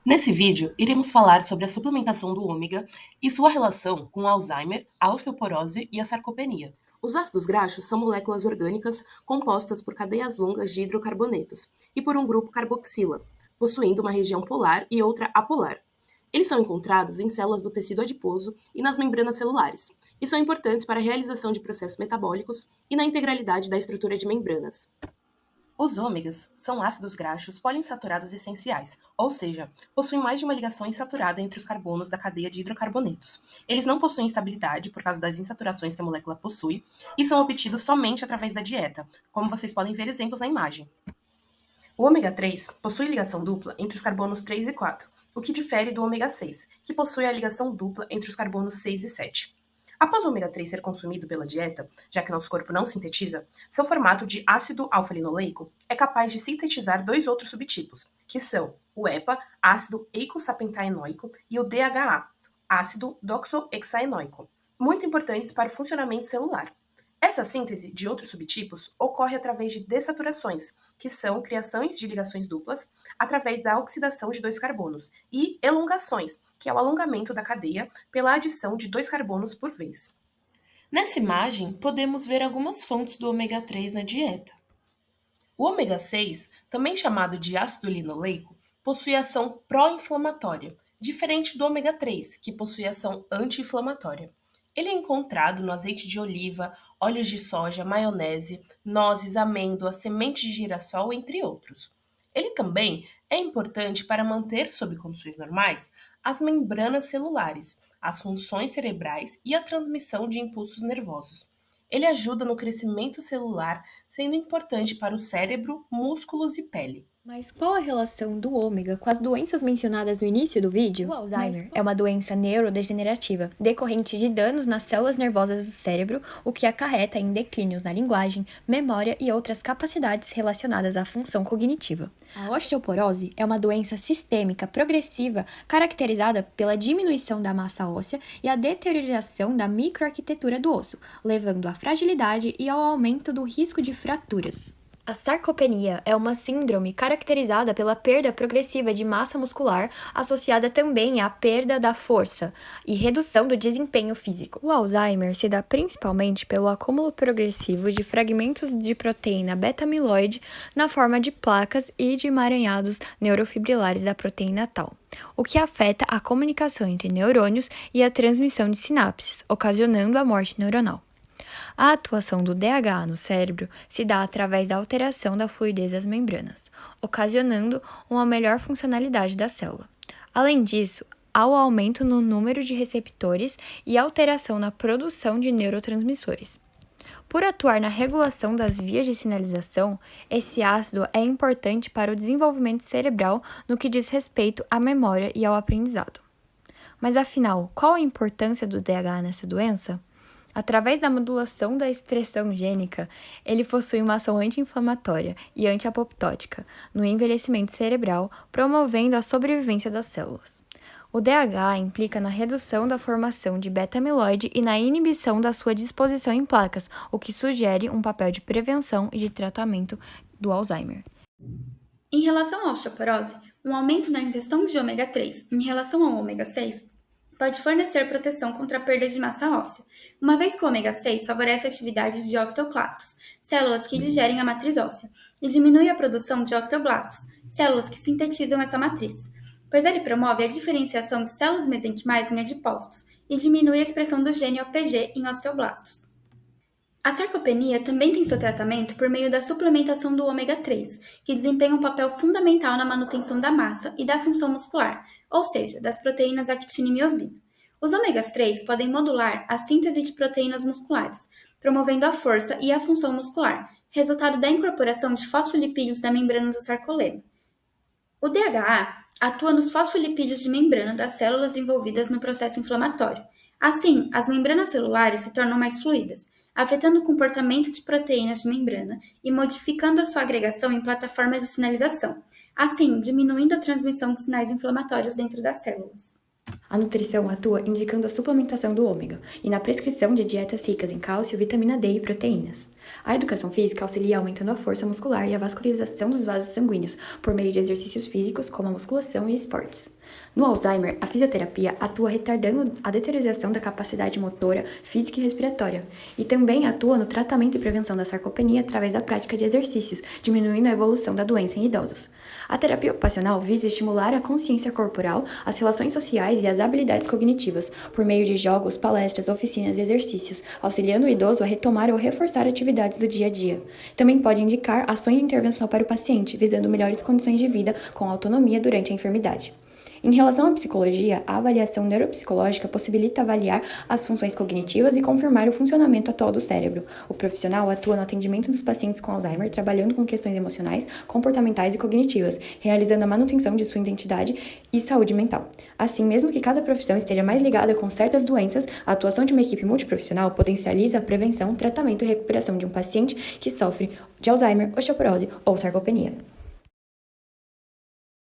Nesse vídeo, iremos falar sobre a suplementação do ômega e sua relação com o Alzheimer, a osteoporose e a sarcopenia. Os ácidos graxos são moléculas orgânicas compostas por cadeias longas de hidrocarbonetos e por um grupo carboxila, possuindo uma região polar e outra apolar. Eles são encontrados em células do tecido adiposo e nas membranas celulares, e são importantes para a realização de processos metabólicos e na integralidade da estrutura de membranas. Os ômegas são ácidos graxos poliinsaturados essenciais, ou seja, possuem mais de uma ligação insaturada entre os carbonos da cadeia de hidrocarbonetos. Eles não possuem estabilidade por causa das insaturações que a molécula possui e são obtidos somente através da dieta, como vocês podem ver exemplos na imagem. O ômega 3 possui ligação dupla entre os carbonos 3 e 4, o que difere do ômega 6, que possui a ligação dupla entre os carbonos 6 e 7. Após o ômega 3 ser consumido pela dieta, já que nosso corpo não sintetiza, seu formato de ácido alfa-linoleico é capaz de sintetizar dois outros subtipos, que são o EPA, ácido eicosapentaenoico, e o DHA, ácido doxohexaenoico, muito importantes para o funcionamento celular. Essa síntese de outros subtipos ocorre através de dessaturações, que são criações de ligações duplas através da oxidação de dois carbonos, e elongações, que é o alongamento da cadeia pela adição de dois carbonos por vez. Nessa imagem, podemos ver algumas fontes do ômega 3 na dieta. O ômega 6, também chamado de ácido linoleico, possui ação pró-inflamatória, diferente do ômega 3, que possui ação anti-inflamatória. Ele é encontrado no azeite de oliva, óleos de soja, maionese, nozes, amêndoa, sementes de girassol, entre outros. Ele também é importante para manter, sob condições normais, as membranas celulares, as funções cerebrais e a transmissão de impulsos nervosos. Ele ajuda no crescimento celular, sendo importante para o cérebro, músculos e pele. Mas qual a relação do ômega com as doenças mencionadas no início do vídeo? O Alzheimer é uma doença neurodegenerativa, decorrente de danos nas células nervosas do cérebro, o que acarreta em declínios na linguagem, memória e outras capacidades relacionadas à função cognitiva. A osteoporose é uma doença sistêmica progressiva caracterizada pela diminuição da massa óssea e a deterioração da microarquitetura do osso, levando à fragilidade e ao aumento do risco de fraturas. A sarcopenia é uma síndrome caracterizada pela perda progressiva de massa muscular, associada também à perda da força e redução do desempenho físico. O Alzheimer se dá principalmente pelo acúmulo progressivo de fragmentos de proteína beta-amiloide na forma de placas e de emaranhados neurofibrilares da proteína tau, o que afeta a comunicação entre neurônios e a transmissão de sinapses, ocasionando a morte neuronal. A atuação do DHA no cérebro se dá através da alteração da fluidez das membranas, ocasionando uma melhor funcionalidade da célula. Além disso, há o aumento no número de receptores e alteração na produção de neurotransmissores. Por atuar na regulação das vias de sinalização, esse ácido é importante para o desenvolvimento cerebral no que diz respeito à memória e ao aprendizado. Mas afinal, qual a importância do DHA nessa doença? Através da modulação da expressão gênica, ele possui uma ação anti-inflamatória e anti-apoptótica no envelhecimento cerebral, promovendo a sobrevivência das células. O DHA implica na redução da formação de beta-amiloide e na inibição da sua disposição em placas, o que sugere um papel de prevenção e de tratamento do Alzheimer. Em relação à osteoporose, um aumento na ingestão de ômega 3 em relação ao ômega 6 pode fornecer proteção contra a perda de massa óssea, uma vez que o ômega 6 favorece a atividade de osteoclastos, células que digerem a matriz óssea, e diminui a produção de osteoblastos, células que sintetizam essa matriz, pois ele promove a diferenciação de células mesenquimais em adipócitos e diminui a expressão do gene OPG em osteoblastos. A sarcopenia também tem seu tratamento por meio da suplementação do ômega 3, que desempenha um papel fundamental na manutenção da massa e da função muscular, ou seja, das proteínas actina e miosina. Os ômegas 3 podem modular a síntese de proteínas musculares, promovendo a força e a função muscular, resultado da incorporação de fosfolipídios da membrana do sarcolema. O DHA atua nos fosfolipídios de membrana das células envolvidas no processo inflamatório. Assim, as membranas celulares se tornam mais fluidas, afetando o comportamento de proteínas de membrana e modificando a sua agregação em plataformas de sinalização, assim diminuindo a transmissão de sinais inflamatórios dentro das células. A nutrição atua indicando a suplementação do ômega e na prescrição de dietas ricas em cálcio, vitamina D e proteínas. A educação física auxilia aumentando a força muscular e a vascularização dos vasos sanguíneos por meio de exercícios físicos como a musculação e esportes. No Alzheimer, a fisioterapia atua retardando a deterioração da capacidade motora, física e respiratória, e também atua no tratamento e prevenção da sarcopenia através da prática de exercícios, diminuindo a evolução da doença em idosos. A terapia ocupacional visa estimular a consciência corporal, as relações sociais e as habilidades cognitivas, por meio de jogos, palestras, oficinas e exercícios, auxiliando o idoso a retomar ou reforçar atividades do dia a dia. Também pode indicar ações de intervenção para o paciente, visando melhores condições de vida com autonomia durante a enfermidade. Em relação à psicologia, a avaliação neuropsicológica possibilita avaliar as funções cognitivas e confirmar o funcionamento atual do cérebro. O profissional atua no atendimento dos pacientes com Alzheimer, trabalhando com questões emocionais, comportamentais e cognitivas, realizando a manutenção de sua identidade e saúde mental. Assim, mesmo que cada profissão esteja mais ligada com certas doenças, a atuação de uma equipe multiprofissional potencializa a prevenção, tratamento e recuperação de um paciente que sofre de Alzheimer, osteoporose ou sarcopenia.